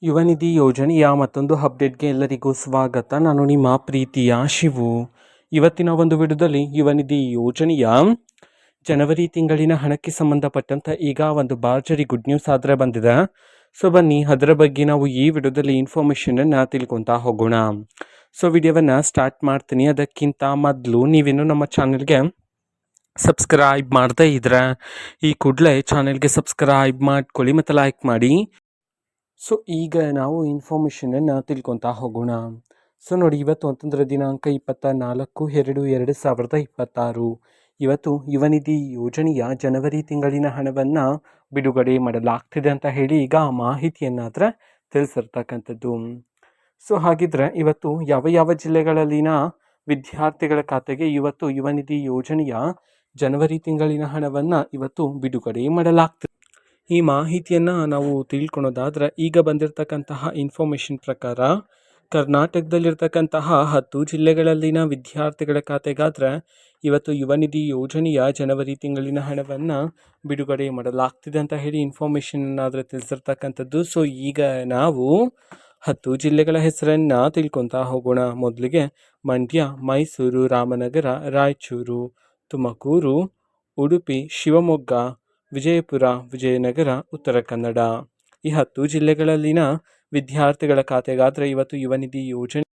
ಯುವ ನಿಧಿ ಯೋಜನೆಯ ಮತ್ತೊಂದು ಅಪ್ಡೇಟ್ಗೆ ಎಲ್ಲರಿಗೂ ಸ್ವಾಗತ. ನಾನು ನಿಮ್ಮ ಪ್ರೀತಿಯ ಶಿವು. ಇವತ್ತಿನ ಒಂದು ವಿಡಿಯೋದಲ್ಲಿ ಯುವ ನಿಧಿ ಯೋಜನೆಯ ಜನವರಿ ತಿಂಗಳಿನ ಹಣಕ್ಕೆ ಸಂಬಂಧಪಟ್ಟಂತ ಈಗ ಒಂದು ಭರ್ಜರಿ ಗುಡ್ ನ್ಯೂಸ್ ಆದರೆ ಬಂದಿದೆ. ಸೊ ಬನ್ನಿ ಅದರ ಬಗ್ಗೆ ನಾವು ಈ ವಿಡಿಯೋದಲ್ಲಿ ಇನ್ಫಾರ್ಮೇಷನನ್ನು ತಿಳ್ಕೊತಾ ಹೋಗೋಣ. ಸೊ ವಿಡಿಯೋವನ್ನು ಸ್ಟಾರ್ಟ್ ಮಾಡ್ತೀನಿ. ಅದಕ್ಕಿಂತ ಮೊದಲು ನೀವೇನು ನಮ್ಮ ಚಾನೆಲ್ಗೆ ಸಬ್ಸ್ಕ್ರೈಬ್ ಮಾಡ್ತಾ ಇದ್ರೆ ಈ ಕೂಡಲೇ ಚಾನೆಲ್ಗೆ ಸಬ್ಸ್ಕ್ರೈಬ್ ಮಾಡ್ಕೊಳ್ಳಿ ಮತ್ತು ಲೈಕ್ ಮಾಡಿ. ಸೊ ಈಗ ನಾವು ಇನ್ಫಾರ್ಮೇಷನನ್ನು ತಿಳ್ಕೊತಾ ಹೋಗೋಣ. ಸೊ ನೋಡಿ, ಇವತ್ತು ಅಂತಂದರೆ ದಿನಾಂಕ 24/2/2026. ಇವತ್ತು ಯುವ ನಿಧಿ ಯೋಜನೆಯ ಜನವರಿ ತಿಂಗಳಿನ ಹಣವನ್ನು ಬಿಡುಗಡೆ ಮಾಡಲಾಗ್ತಿದೆ ಅಂತ ಹೇಳಿ ಈಗ ಮಾಹಿತಿಯನ್ನಾದರೆ ತಿಳಿಸಿರ್ತಕ್ಕಂಥದ್ದು. ಸೊ ಹಾಗಿದ್ರೆ ಇವತ್ತು ಯಾವ ಯಾವ ಜಿಲ್ಲೆಗಳಲ್ಲಿನ ವಿದ್ಯಾರ್ಥಿಗಳ ಖಾತೆಗೆ ಇವತ್ತು ಯುವ ನಿಧಿ ಯೋಜನೆಯ ಜನವರಿ ತಿಂಗಳಿನ ಹಣವನ್ನು ಇವತ್ತು ಬಿಡುಗಡೆ ಮಾಡಲಾಗ್ತದೆ. ಈ ಮಾಹಿತಿಯನ್ನು ನಾವು ತಿಳ್ಕೊಳೋದಾದ್ರೆ ಈಗ ಬಂದಿರತಕ್ಕಂತಹ ಇನ್ಫಾರ್ಮೇಷನ್ ಪ್ರಕಾರ ಕರ್ನಾಟಕದಲ್ಲಿರ್ತಕ್ಕಂತಹ 10 ಜಿಲ್ಲೆಗಳಲ್ಲಿನ ವಿದ್ಯಾರ್ಥಿಗಳ ಖಾತೆಗಾದರೆ ಇವತ್ತು ಯುವ ನಿಧಿ ಯೋಜನೆಯ ಜನವರಿ ತಿಂಗಳಿನ ಹಣವನ್ನು ಬಿಡುಗಡೆ ಮಾಡಲಾಗ್ತಿದೆ ಅಂತ ಹೇಳಿ ಇನ್ಫಾರ್ಮೇಷನ್ನಾದರೆ ತಿಳಿಸಿರ್ತಕ್ಕಂಥದ್ದು. ಸೊ ಈಗ ನಾವು 10 ಜಿಲ್ಲೆಗಳ ಹೆಸರನ್ನು ತಿಳ್ಕೊತಾ ಹೋಗೋಣ. ಮೊದಲಿಗೆ ಮಂಡ್ಯ, ಮೈಸೂರು, ರಾಮನಗರ, ರಾಯಚೂರು, ತುಮಕೂರು, ಉಡುಪಿ, ಶಿವಮೊಗ್ಗ, ವಿಜಯಪುರ, ವಿಜಯನಗರ, ಉತ್ತರ ಕನ್ನಡ. ಈ 10 ಜಿಲ್ಲೆಗಳಲ್ಲಿನ ವಿದ್ಯಾರ್ಥಿಗಳ ಖಾತೆಗಾದರೆ ಇವತ್ತು ಯುವ ನಿಧಿ ಯೋಜನೆ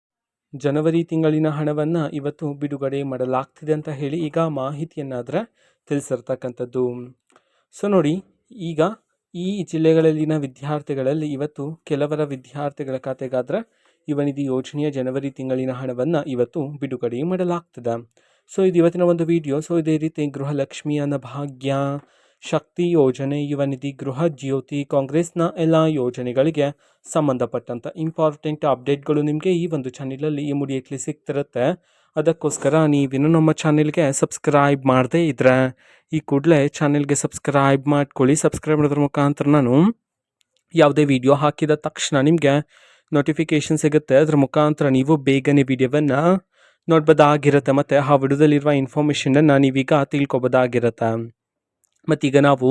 ಜನವರಿ ತಿಂಗಳಿನ ಹಣವನ್ನು ಇವತ್ತು ಬಿಡುಗಡೆ ಮಾಡಲಾಗ್ತಿದೆ ಅಂತ ಹೇಳಿ ಈಗ ಮಾಹಿತಿಯನ್ನಾದರೆ ತಿಳಿಸಿರ್ತಕ್ಕಂಥದ್ದು. ಸೊ ನೋಡಿ, ಈಗ ಈ ಜಿಲ್ಲೆಗಳಲ್ಲಿನ ವಿದ್ಯಾರ್ಥಿಗಳಲ್ಲಿ ಇವತ್ತು ಕೆಲವರ ವಿದ್ಯಾರ್ಥಿಗಳ ಖಾತೆಗಾದರೆ ಯುವ ನಿಧಿ ಯೋಜನೆಯ ಜನವರಿ ತಿಂಗಳಿನ ಹಣವನ್ನು ಇವತ್ತು ಬಿಡುಗಡೆ ಮಾಡಲಾಗ್ತದೆ. ಸೊ ಇದು ಇವತ್ತಿನ ಒಂದು ವಿಡಿಯೋ. ಸೊ ಇದೇ ರೀತಿ ಗೃಹಲಕ್ಷ್ಮಿ, ಅನ್ನಭಾಗ್ಯ, ಶಕ್ತಿ ಯೋಜನೆ, ಯುವ ನಿಧಿ, ಗೃಹ ಜ್ಯೋತಿ, ಕಾಂಗ್ರೆಸ್ನ ಎಲ್ಲ ಯೋಜನೆಗಳಿಗೆ ಸಂಬಂಧಪಟ್ಟಂಥ ಇಂಪಾರ್ಟೆಂಟ್ ಅಪ್ಡೇಟ್ಗಳು ನಿಮಗೆ ಈ ಒಂದು ಚಾನಲಲ್ಲಿ ಇಮಿಡಿಯೇಟ್ಲಿ ಸಿಗ್ತಿರುತ್ತೆ. ಅದಕ್ಕೋಸ್ಕರ ನೀವೇನು ನಮ್ಮ ಚಾನೆಲ್ಗೆ ಸಬ್ಸ್ಕ್ರೈಬ್ ಮಾಡದೇ ಇದ್ದರೆ ಈ ಕೂಡಲೇ ಚಾನೆಲ್ಗೆ ಸಬ್ಸ್ಕ್ರೈಬ್ ಮಾಡ್ಕೊಳ್ಳಿ. ಸಬ್ಸ್ಕ್ರೈಬ್ ಮಾಡೋದ್ರ ಮುಖಾಂತರ ನಾನು ಯಾವುದೇ ವಿಡಿಯೋ ಹಾಕಿದ ತಕ್ಷಣ ನಿಮಗೆ ನೋಟಿಫಿಕೇಷನ್ ಸಿಗುತ್ತೆ. ಅದರ ಮುಖಾಂತರ ನೀವು ಬೇಗನೆ ವಿಡಿಯೋವನ್ನು ನೋಡ್ಬೋದಾಗಿರುತ್ತೆ ಮತ್ತು ಆ ವಿಡಿಯೋದಲ್ಲಿರುವ ಇನ್ಫಾರ್ಮೇಷನನ್ನು ನೀವೀಗ ತಿಳ್ಕೊಬೋದಾಗಿರುತ್ತೆ. ಮತ್ತೀಗ ನಾವು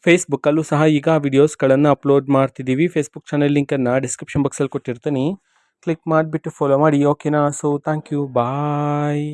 ಫೇಸ್ಬುಕ್ಕಲ್ಲೂ ಸಹ ಈಗ ವಿಡಿಯೋಸ್ಗಳನ್ನು ಅಪ್ಲೋಡ್ ಮಾಡ್ತಿದ್ದೀವಿ. ಫೇಸ್ಬುಕ್ ಚಾನಲ್ ಲಿಂಕನ್ನು ಡಿಸ್ಕ್ರಿಪ್ಷನ್ ಬಾಕ್ಸಲ್ಲಿ ಕೊಟ್ಟಿರ್ತೀನಿ. ಕ್ಲಿಕ್ ಮಾಡಿಬಿಟ್ಟು ಫಾಲೋ ಮಾಡಿ, ಓಕೆನಾ? So thank you, bye.